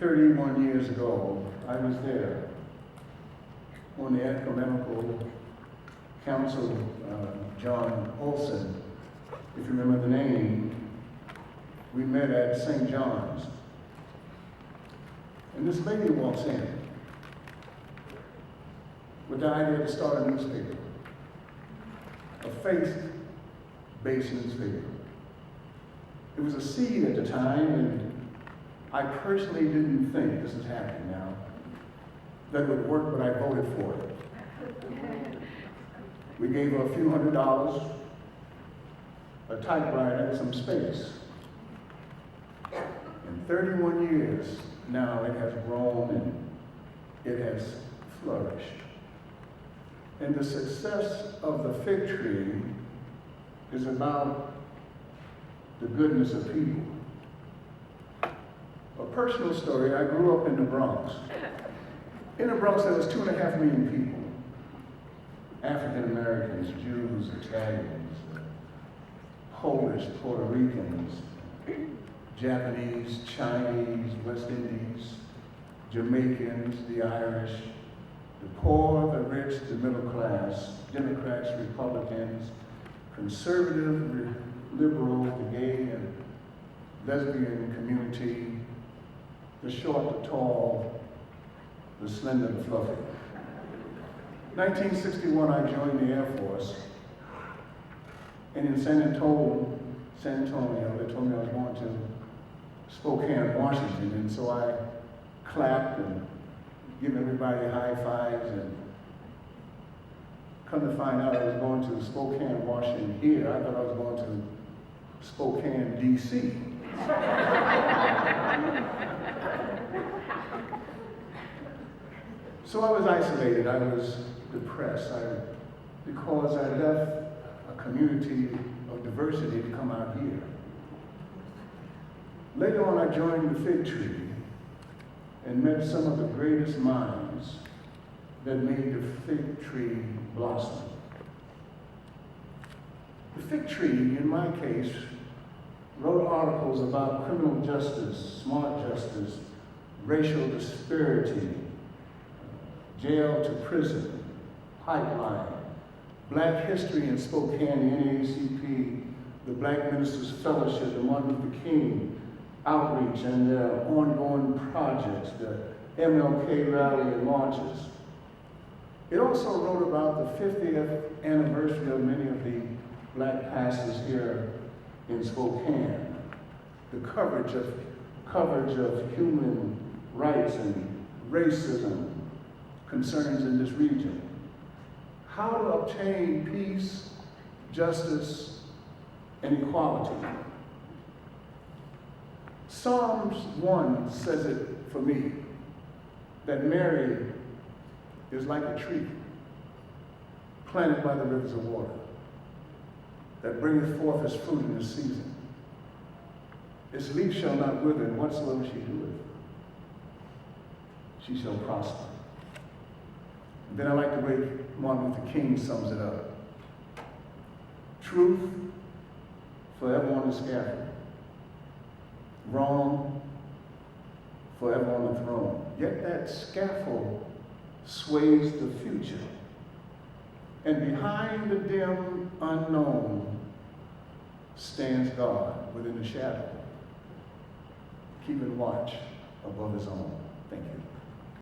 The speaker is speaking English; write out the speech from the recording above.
31 years ago, I was there on the Ecumenical Council, John Olson, if you remember the name. We met at St. John's. And this lady walks in with the idea to start a newspaper, a faith-based newspaper. It was a seed at the time, and I personally didn't think, this is happening now, that it would work, but I voted for it. We gave her a few $100s, a typewriter, and some space. In 31 years, now it has grown and it has flourished. And the success of the fig tree is about the goodness of people. A personal story, I grew up in the Bronx. In the Bronx, there was 2.5 million people. African Americans, Jews, Italians, Polish, Puerto Ricans, Japanese, Chinese, West Indies, Jamaicans, the Irish, the poor, the rich, the middle class, Democrats, Republicans, conservative, liberal, the gay and lesbian community, the short, the tall, the slender, the fluffy. 1961, I joined the Air Force, and in San Antonio, they told me I was going to Spokane, Washington, and so I clapped and give everybody high fives, and come to find out I was going to Spokane, Washington here. I thought I was going to Spokane, D.C. So I was isolated, I was depressed, because I left a community of diversity to come out here. Later on, I joined the fig tree and met some of the greatest minds that made the fig tree blossom. The fig tree, in my case, wrote articles about criminal justice, smart justice, racial disparity, jail to prison, pipeline, Black history in Spokane, the NAACP, the Black Ministers Fellowship, the Martin Luther King outreach and their ongoing projects, the MLK rally and marches. It also wrote about the 50th anniversary of many of the Black pastors here in Spokane, the coverage of human rights and racism concerns in this region. How to obtain peace, justice, and equality. Psalms 1 says it for me, that Mary is like a tree planted by the rivers of water, that bringeth forth its fruit in its season. Its leaf shall not wither, and whatsoever she doeth, she shall prosper. And then I like the way Martin Luther King sums it up. Truth forever on the scaffold. Wrong forever on the throne. Yet that scaffold sways the future. And behind the dim unknown stands God within the shadow, keeping watch above his own.